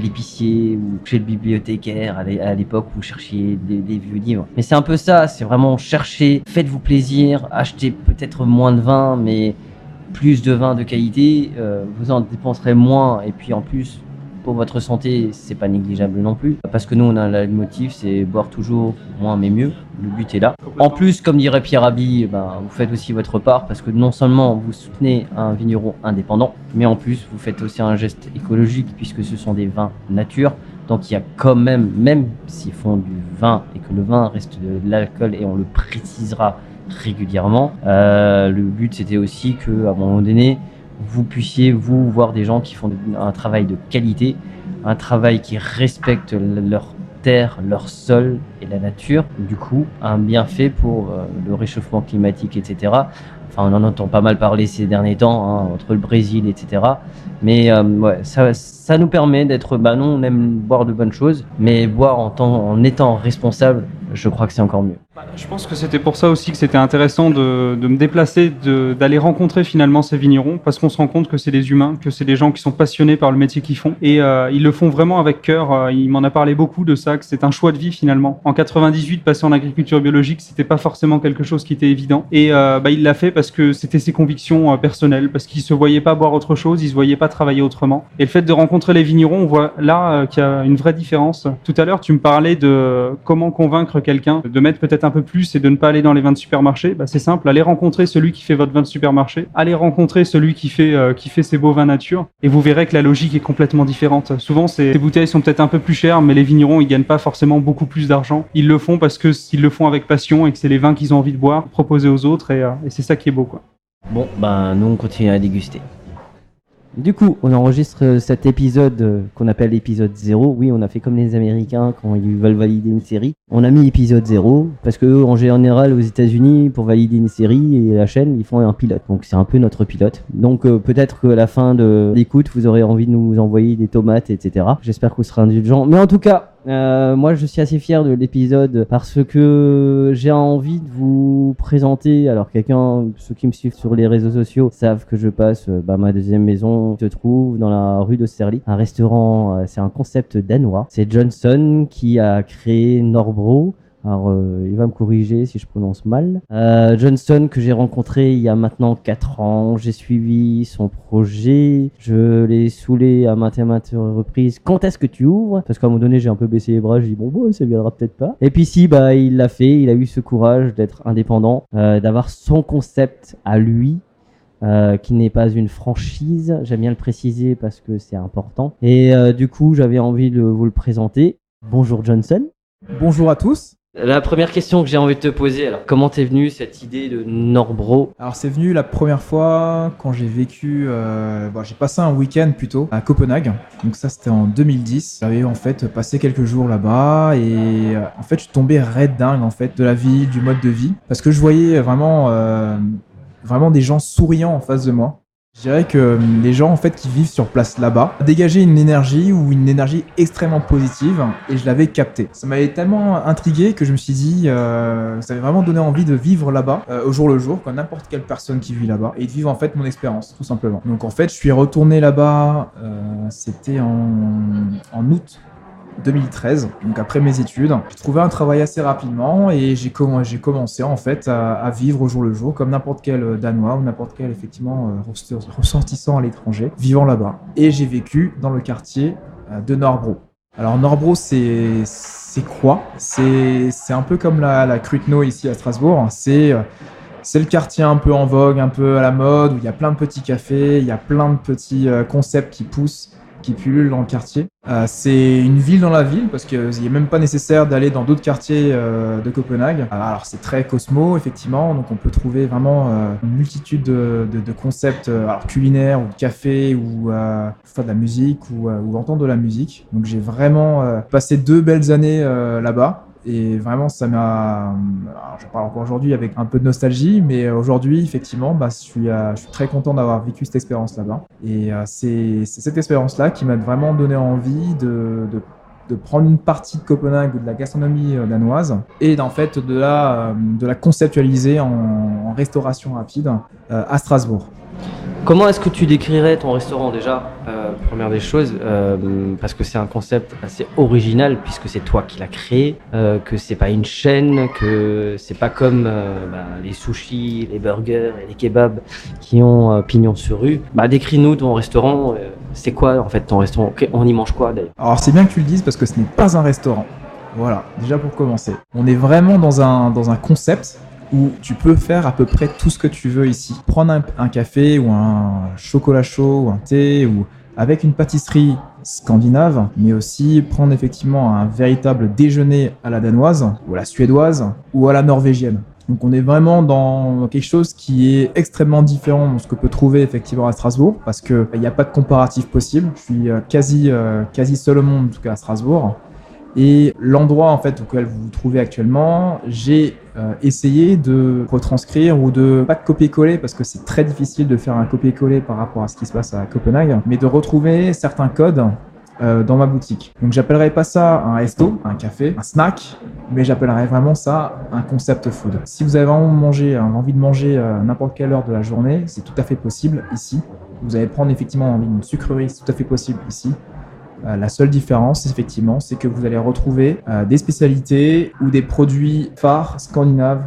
l'épicier ou chez le bibliothécaire à l'époque où vous cherchiez des vieux livres. Mais c'est un peu ça, c'est vraiment chercher, faites-vous plaisir, achetez peut-être moins de vin, mais plus de vin de qualité, vous en dépenserez moins, et puis en plus, pour votre santé, c'est pas négligeable non plus. Parce que nous, on a un leitmotiv, c'est boire toujours moins mais mieux. Le but est là. En plus, comme dirait Pierre Rabhi, vous faites aussi votre part parce que non seulement vous soutenez un vigneron indépendant, mais en plus, vous faites aussi un geste écologique puisque ce sont des vins nature. Donc il y a quand même s'ils font du vin et que le vin reste de l'alcool, et on le précisera régulièrement, le but c'était aussi qu'à un moment donné, vous puissiez voir des gens qui font un travail de qualité, un travail qui respecte leur terre, leur sol et la nature. Du coup, un bienfait pour le réchauffement climatique, etc. Enfin, on en entend pas mal parler ces derniers temps, entre le Brésil, etc. Mais ça nous permet d'être... nous, on aime boire de bonnes choses, mais boire en étant responsable, je crois que c'est encore mieux. Je pense que c'était pour ça aussi que c'était intéressant de me déplacer, d'aller rencontrer finalement ces vignerons, parce qu'on se rend compte que c'est des humains, que c'est des gens qui sont passionnés par le métier qu'ils font, et ils le font vraiment avec cœur. Il m'en a parlé beaucoup de ça, que c'est un choix de vie finalement. En 98, passer en agriculture biologique, c'était pas forcément quelque chose qui était évident, et il l'a fait parce que c'était ses convictions personnelles, parce qu'il se voyait pas boire autre chose, il se voyait pas travailler autrement. Et le fait de rencontrer les vignerons, on voit là qu'il y a une vraie différence. Tout à l'heure, tu me parlais de comment convaincre quelqu'un de mettre peut-être un peu plus et de ne pas aller dans les vins de supermarché, c'est simple, allez rencontrer celui qui fait votre vin de supermarché, allez rencontrer celui qui fait ces beaux vins nature, et vous verrez que la logique est complètement différente. Souvent, ces bouteilles sont peut-être un peu plus chères, mais les vignerons, ils gagnent pas forcément beaucoup plus d'argent. Ils le font parce qu'ils le font avec passion et que c'est les vins qu'ils ont envie de boire, proposer aux autres, et c'est ça qui est beau, quoi. Bon, nous on continue à déguster. Du coup, on enregistre cet épisode qu'on appelle l'épisode 0. Oui, on a fait comme les Américains quand ils veulent valider une série. On a mis épisode 0 parce que en général aux États-Unis, pour valider une série et la chaîne, ils font un pilote. Donc c'est un peu notre pilote. Donc peut-être qu'à la fin de l'écoute, vous aurez envie de nous envoyer des tomates, etc. J'espère que vous serez indulgents. Mais en tout cas, moi je suis assez fier de l'épisode parce que j'ai envie de vous présenter. Alors ceux qui me suivent sur les réseaux sociaux savent que je passe ma deuxième maison se trouve dans la rue d'Austerlitz, un restaurant, c'est un concept danois. C'est Johnson qui a créé Norbro. Alors, il va me corriger si je prononce mal. Johnson, que j'ai rencontré il y a maintenant 4 ans. J'ai suivi son projet. Je l'ai saoulé à maintes reprises. Quand est-ce que tu ouvres? Parce qu'à un moment donné, j'ai un peu baissé les bras. J'ai dit, bon, ça viendra peut-être pas. Et puis si, il l'a fait. Il a eu ce courage d'être indépendant, d'avoir son concept à lui. Qui n'est pas une franchise, j'aime bien le préciser parce que c'est important. Et du coup, j'avais envie de vous le présenter. Bonjour Johnson. Bonjour à tous. La première question que j'ai envie de te poser, alors comment t'es venue cette idée de Norbro? Alors c'est venu la première fois quand j'ai vécu, j'ai passé un week-end plutôt à Copenhague. Donc ça c'était en 2010. J'avais en fait passé quelques jours là-bas et en fait je suis tombé raide dingue en fait de la ville, du mode de vie, parce que je voyais vraiment des gens souriants en face de moi. Je dirais que les gens en fait qui vivent sur place là-bas dégageaient une énergie extrêmement positive et je l'avais capté. Ça m'avait tellement intrigué que je me suis dit ça m'avait vraiment donné envie de vivre là-bas au jour le jour comme n'importe quelle personne qui vit là-bas et de vivre en fait mon expérience tout simplement. Donc en fait je suis retourné là-bas, c'était en août 2013, donc après mes études. J'ai trouvé un travail assez rapidement et j'ai commencé en fait à vivre au jour le jour comme n'importe quel Danois ou n'importe quel effectivement ressortissant à l'étranger vivant là-bas. Et j'ai vécu dans le quartier de Norbro. Alors Norbro c'est quoi? C'est un peu comme la Krutno ici à Strasbourg. C'est le quartier un peu en vogue, un peu à la mode, où il y a plein de petits cafés, il y a plein de petits concepts qui poussent, qui pullulent dans le quartier. C'est une ville dans la ville parce qu'il n'est même pas nécessaire d'aller dans d'autres quartiers de Copenhague. Alors c'est très cosmo effectivement, donc on peut trouver vraiment une multitude de concepts culinaires ou de café ou faire de la musique ou entendre de la musique. Donc j'ai vraiment passé 2 belles années là-bas. Et vraiment, ça m'a... Alors, je parle encore aujourd'hui avec un peu de nostalgie, mais aujourd'hui, effectivement, je suis très content d'avoir vécu cette expérience là-bas. Et c'est cette expérience-là qui m'a vraiment donné envie de prendre une partie de Copenhague ou de la gastronomie danoise et en fait de la conceptualiser en restauration rapide à Strasbourg. Comment est-ce que tu décrirais ton restaurant déjà, première des choses, parce que c'est un concept assez original puisque c'est toi qui l'as créé, que c'est pas une chaîne, que c'est pas comme les sushis, les burgers et les kebabs qui ont pignon sur rue. Décris-nous ton restaurant, c'est quoi en fait ton restaurant? On y mange quoi d'ailleurs? Alors c'est bien que tu le dises parce que ce n'est pas un restaurant. Voilà, déjà pour commencer. On est vraiment dans un concept où tu peux faire à peu près tout ce que tu veux ici. Prendre un café ou un chocolat chaud ou un thé ou avec une pâtisserie scandinave, mais aussi prendre effectivement un véritable déjeuner à la danoise ou à la suédoise ou à la norvégienne. Donc on est vraiment dans quelque chose qui est extrêmement différent de ce que peut trouver effectivement à Strasbourg parce qu'il n'y a pas de comparatif possible. Je suis quasi seul au monde en tout cas à Strasbourg. Et l'endroit en fait auquel vous vous trouvez actuellement, j'ai essayé de retranscrire ou de pas de copier-coller parce que c'est très difficile de faire un copier-coller par rapport à ce qui se passe à Copenhague, mais de retrouver certains codes dans ma boutique. Donc j'appellerais pas ça un resto, un café, un snack, mais j'appellerais vraiment ça un concept food. Si vous avez vraiment envie de manger n'importe quelle heure de la journée, c'est tout à fait possible ici. Vous allez prendre effectivement envie d'une sucrerie, c'est tout à fait possible ici. La seule différence, effectivement, c'est que vous allez retrouver des spécialités ou des produits phares scandinaves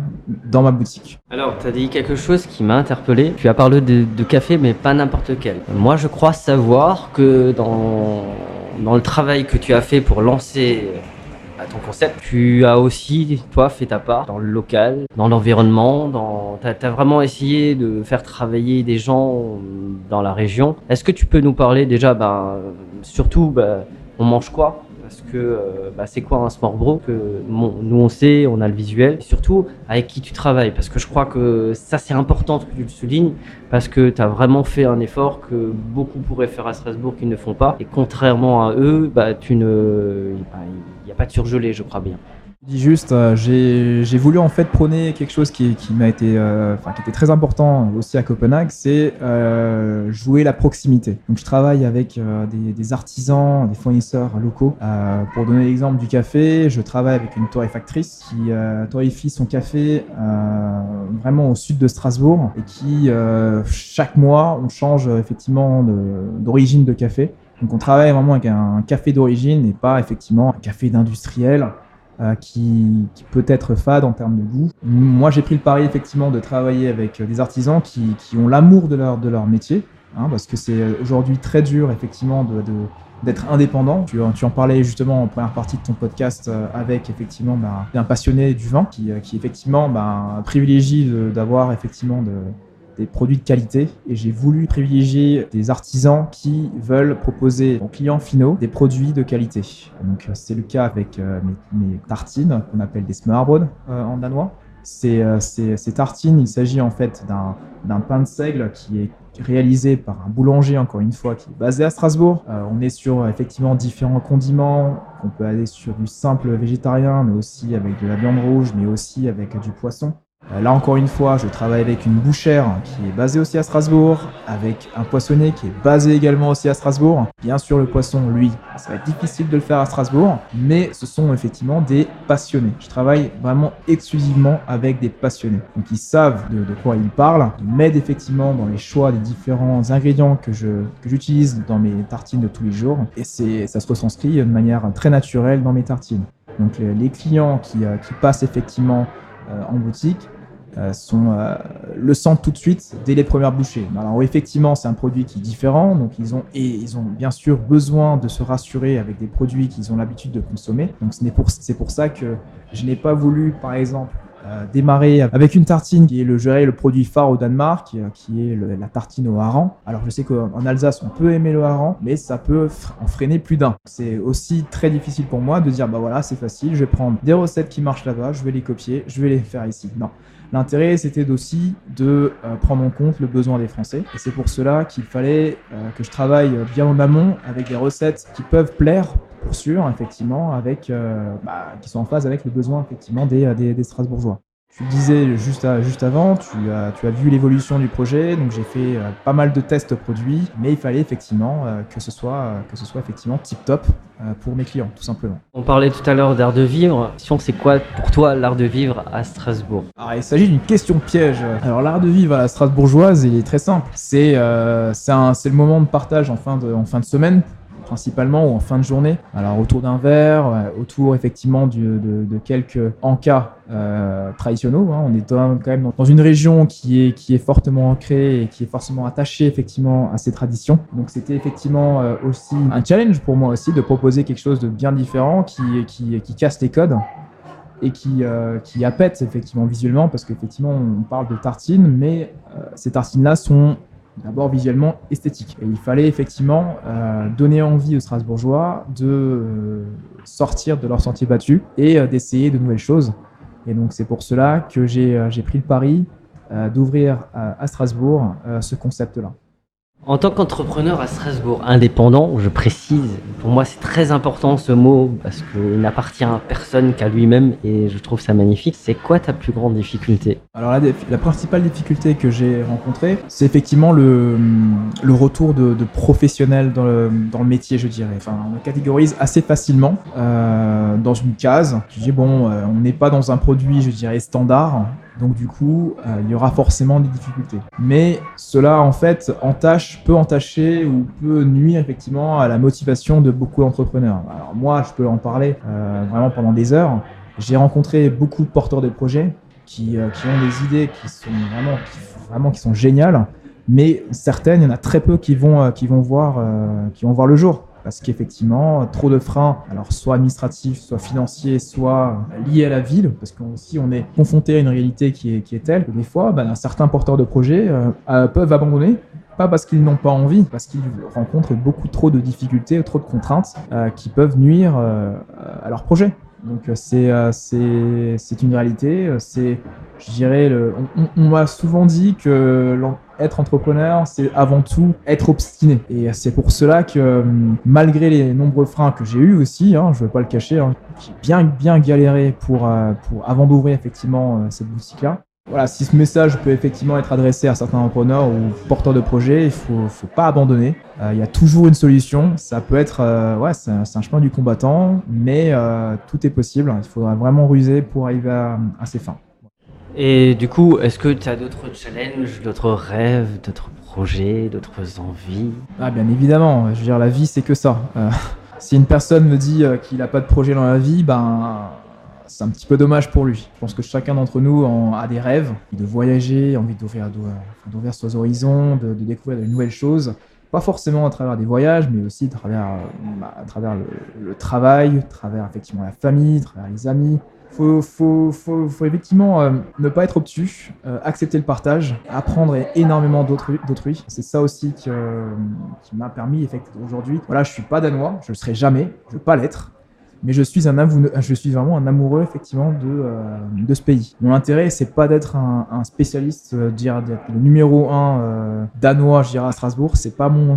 dans ma boutique. Alors, tu as dit quelque chose qui m'a interpellé. Tu as parlé de café, mais pas n'importe quel. Moi, je crois savoir que dans le travail que tu as fait pour lancer ton concept, tu as aussi, toi, fait ta part dans le local, dans l'environnement, t'as vraiment essayé de faire travailler des gens dans la région. Est-ce que tu peux nous parler déjà, surtout, on mange quoi? Parce que c'est quoi un Smart Bro que nous on sait, on a le visuel, et surtout avec qui tu travailles, parce que je crois que ça c'est important que tu le soulignes, parce que tu as vraiment fait un effort que beaucoup pourraient faire à Strasbourg qui ne font pas, et contrairement à eux, il n'y a pas de surgelé, je crois bien. Je dis juste, j'ai voulu en fait prôner quelque chose qui m'a été, qui était très important aussi à Copenhague, c'est jouer la proximité. Donc je travaille avec des artisans, des fournisseurs locaux. Pour donner l'exemple du café, je travaille avec une torréfactrice qui torréfie son café vraiment au sud de Strasbourg et qui chaque mois on change effectivement d'origine de café. Donc on travaille vraiment avec un café d'origine et pas effectivement un café d'industriel. Qui peut être fade en termes de goût. Moi, j'ai pris le pari effectivement de travailler avec des artisans qui ont l'amour de leur métier, parce que c'est aujourd'hui très dur effectivement d'être indépendant. Tu en parlais justement en première partie de ton podcast avec effectivement un passionné du vin qui effectivement privilégie d'avoir effectivement des produits de qualité, et j'ai voulu privilégier des artisans qui veulent proposer aux clients finaux des produits de qualité. Donc c'est le cas avec mes tartines qu'on appelle des smørrebrød en danois. Ces tartines, il s'agit en fait d'un pain de seigle qui est réalisé par un boulanger, encore une fois, qui est basé à Strasbourg. On est sur effectivement différents condiments. On peut aller sur du simple végétarien, mais aussi avec de la viande rouge, mais aussi avec du poisson. Là encore une fois, je travaille avec une bouchère qui est basée aussi à Strasbourg, avec un poissonnier qui est basé également aussi à Strasbourg. Bien sûr, le poisson, lui, ça va être difficile de le faire à Strasbourg, mais ce sont effectivement des passionnés. Je travaille vraiment exclusivement avec des passionnés. Donc ils savent de quoi ils parlent, ils m'aident effectivement dans les choix des différents ingrédients que j'utilise dans mes tartines de tous les jours, et ça se retranscrit de manière très naturelle dans mes tartines. Donc les clients qui passent effectivement en boutique le sentent tout de suite dès les premières bouchées. Alors effectivement, c'est un produit qui est différent, donc ils ont bien sûr besoin de se rassurer avec des produits qu'ils ont l'habitude de consommer. Donc c'est pour ça que je n'ai pas voulu, par exemple, démarrer avec une tartine qui est le produit phare au Danemark, qui est la tartine au hareng. Alors je sais qu'en Alsace on peut aimer le hareng, mais ça peut en freiner plus d'un. C'est aussi très difficile pour moi de dire voilà, c'est facile, je vais prendre des recettes qui marchent là-bas, je vais les copier, je vais les faire ici. Non. L'intérêt, c'était aussi de prendre en compte le besoin des Français. Et c'est pour cela qu'il fallait que je travaille bien en amont avec des recettes qui peuvent plaire, pour sûr, effectivement, qui sont en phase avec le besoin effectivement des Strasbourgeois. Tu le disais juste avant, tu as vu l'évolution du projet, donc j'ai fait pas mal de tests produits, mais il fallait effectivement que ce soit effectivement tip top pour mes clients, tout simplement. On parlait tout à l'heure d'art de vivre. C'est quoi pour toi l'art de vivre à Strasbourg? Alors il s'agit d'une question piège. Alors l'art de vivre à la strasbourgeoise, il est très simple. C'est le moment de partage en fin de semaine, principalement, ou en fin de journée. Alors autour d'un verre, autour effectivement de quelques encas traditionnels. On est quand même dans une région qui est fortement ancrée et qui est forcément attachée effectivement à ces traditions. Donc c'était effectivement aussi un challenge pour moi aussi de proposer quelque chose de bien différent qui casse les codes et qui appète effectivement visuellement, parce qu'effectivement on parle de tartines, mais ces tartines-là sont d'abord visuellement esthétique. Et il fallait effectivement donner envie aux Strasbourgeois de sortir de leur sentier battu et d'essayer de nouvelles choses. Et donc c'est pour cela que j'ai pris le pari d'ouvrir à Strasbourg ce concept-là. En tant qu'entrepreneur à Strasbourg, indépendant, je précise, pour moi c'est très important ce mot parce qu'il n'appartient à personne qu'à lui-même et je trouve ça magnifique. C'est quoi ta plus grande difficulté? Alors la principale difficulté que j'ai rencontrée, c'est effectivement le retour de professionnels dans le métier, je dirais. Enfin, on le catégorise assez facilement dans une case. Tu dis on n'est pas dans un produit, je dirais, standard. Donc du coup, il y aura forcément des difficultés. Mais cela, en fait, peut entacher ou peut nuire effectivement à la motivation de beaucoup d'entrepreneurs. Alors moi, je peux en parler vraiment pendant des heures. J'ai rencontré beaucoup de porteurs de projets qui ont des idées qui sont géniales, mais certaines, il y en a très peu qui vont voir le jour. parce qu'effectivement, trop de freins, alors soit administratifs, soit financiers, soit liés à la ville, parce qu'aussi on est confronté à une réalité qui est telle que des fois, certains porteurs de projets peuvent abandonner, pas parce qu'ils n'ont pas envie, parce qu'ils rencontrent beaucoup trop de difficultés, trop de contraintes qui peuvent nuire à leur projet. Donc c'est une réalité, je dirais, on m'a souvent dit que être entrepreneur, c'est avant tout être obstiné. Et c'est pour cela que malgré les nombreux freins que j'ai eus aussi, je ne vais pas le cacher, j'ai bien galéré pour avant d'ouvrir effectivement cette boutique-là. Voilà, si ce message peut effectivement être adressé à certains entrepreneurs ou porteurs de projets, il faut pas abandonner. Il y a toujours une solution. Ça peut être, c'est un chemin du combattant, mais tout est possible. Il faudra vraiment ruser pour arriver à ses fins. Et du coup, est-ce que tu as d'autres challenges, d'autres rêves, d'autres projets, d'autres envies? Ah, bien évidemment. Je veux dire, la vie, c'est que ça. Si une personne me dit qu'il n'a pas de projet dans la vie, c'est un petit peu dommage pour lui. Je pense que chacun d'entre nous a des rêves, de voyager, envie d'ouvrir ses horizons, de découvrir de nouvelles choses. Pas forcément à travers des voyages, mais aussi à travers le travail, à travers effectivement la famille, à travers les amis. Faut effectivement ne pas être obtus, accepter le partage, apprendre énormément d'autrui. C'est ça aussi qui m'a permis effectivement aujourd'hui. Voilà, je suis pas danois, je le serai jamais, je veux pas l'être. Mais je suis vraiment un amoureux effectivement de ce pays. Mon intérêt, c'est pas d'être un spécialiste, d'être le numéro 1 danois, je dirais, à Strasbourg. C'est pas mon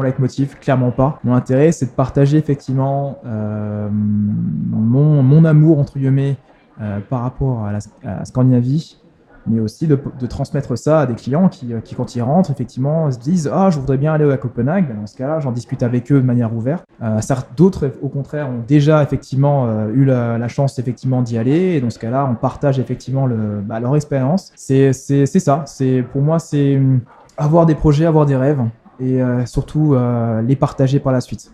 leitmotiv, clairement pas. Mon intérêt, c'est de partager effectivement mon amour entre guillemets par rapport à la Scandinavie, mais aussi de transmettre ça à des clients qui quand ils rentrent, effectivement, se disent « Ah, je voudrais bien aller à Copenhague ». Dans ce cas-là, j'en discute avec eux de manière ouverte. D'autres, au contraire, ont déjà effectivement eu la chance effectivement d'y aller. Et dans ce cas-là, on partage effectivement leur expérience. C'est ça. Pour moi, c'est avoir des projets, avoir des rêves et surtout les partager par la suite.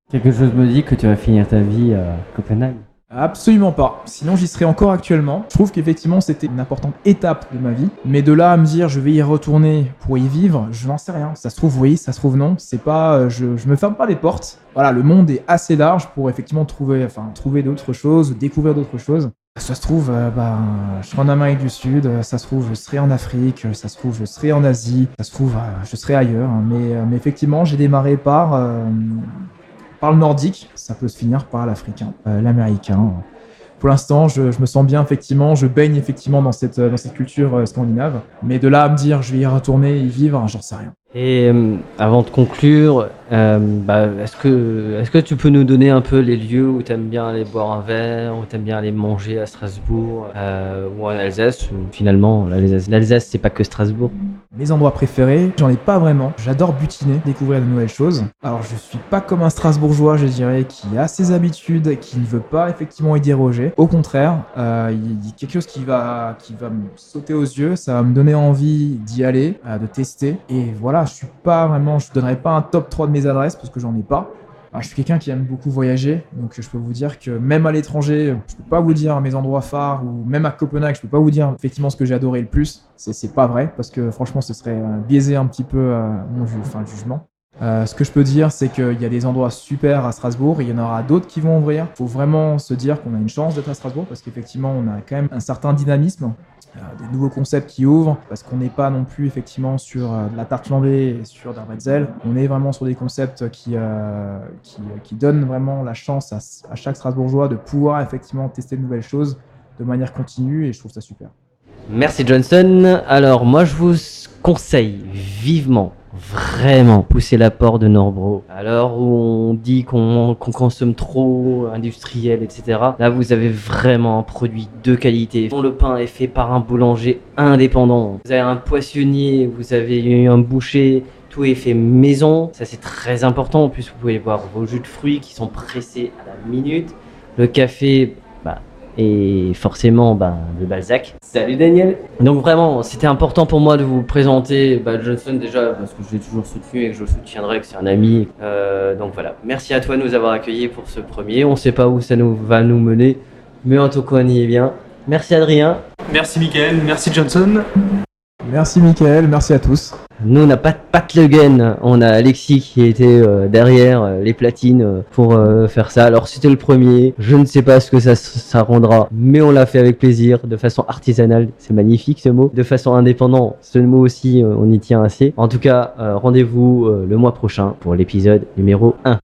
Quelque chose me dit que tu vas finir ta vie à Copenhague. Absolument pas. Sinon, j'y serais encore actuellement. Je trouve qu'effectivement, c'était une importante étape de ma vie. Mais de là à me dire, je vais y retourner pour y vivre, je n'en sais rien. Ça se trouve oui, ça se trouve non. C'est pas, je me ferme pas les portes. Voilà, le monde est assez large pour effectivement trouver d'autres choses, découvrir d'autres choses. Ça se trouve, je serai en Amérique du Sud. Ça se trouve, je serai en Afrique. Ça se trouve, je serai en Asie. Ça se trouve, je serai ailleurs. Mais effectivement, j'ai démarré par le nordique, ça peut se finir par l'africain, l'américain. Pour l'instant, je me sens bien, effectivement, je baigne effectivement dans cette culture scandinave. Mais de là à me dire, je vais y retourner, y vivre, j'en sais rien. Et avant de conclure, est-ce que tu peux nous donner un peu les lieux où tu aimes bien aller boire un verre, où tu aimes bien aller manger à Strasbourg ou en Alsace, ou finalement l'Alsace c'est pas que Strasbourg? Mes endroits préférés, j'en ai pas vraiment. J'adore butiner, découvrir de nouvelles choses. Alors je suis pas comme un Strasbourgeois, je dirais, qui a ses habitudes, qui ne veut pas effectivement y déroger. Au contraire, il y a quelque chose qui va me sauter aux yeux, ça va me donner envie d'y aller, de tester. Et voilà, je donnerai pas un top 3 de mes adresses parce que j'en ai pas. Alors, je suis quelqu'un qui aime beaucoup voyager, donc je peux vous dire que même à l'étranger, je peux pas vous dire mes endroits phares, ou même à Copenhague, je peux pas vous dire effectivement ce que j'ai adoré le plus. C'est pas vrai, parce que franchement, ce serait biaiser un petit peu mon jugement. Ce que je peux dire, c'est qu'il y a des endroits super à Strasbourg, et il y en aura d'autres qui vont ouvrir. Il faut vraiment se dire qu'on a une chance d'être à Strasbourg, parce qu'effectivement, on a quand même un certain dynamisme. Des nouveaux concepts qui ouvrent, parce qu'on n'est pas non plus effectivement sur de la tarte flambée et sur d'un bretzel. On est vraiment sur des concepts qui donnent vraiment la chance à chaque Strasbourgeois de pouvoir effectivement tester de nouvelles choses de manière continue, et je trouve ça super. Merci Johnson. Alors moi je vous conseille vivement, vraiment, pousser l'apport de Norbro. Alors où on dit qu'on consomme trop industriel, etc. Là vous avez vraiment un produit de qualité. Le pain est fait par un boulanger indépendant. Vous avez un poissonnier, vous avez un boucher. Tout est fait maison, ça c'est très important. En plus vous pouvez voir vos jus de fruits qui sont pressés à la minute. Le café, et forcément de Balzac. Salut Daniel. Donc vraiment c'était important pour moi de vous présenter Johnson, déjà parce que je l'ai toujours soutenu et que je le soutiendrai, que c'est un ami. Donc voilà, merci à toi de nous avoir accueillis pour ce premier. On sait pas où ça va nous mener, mais en tout cas on y est bien. Merci Adrien. Merci Mickaël, merci Johnson. Merci Mickaël, merci à tous. Nous, on n'a pas de Pat Le Guen, on a Alexis qui était derrière les platines pour faire ça. Alors c'était le premier, je ne sais pas ce que ça rendra, mais on l'a fait avec plaisir, de façon artisanale, c'est magnifique ce mot, de façon indépendante, ce mot aussi on y tient assez. En tout cas, rendez-vous le mois prochain pour l'épisode numéro 1.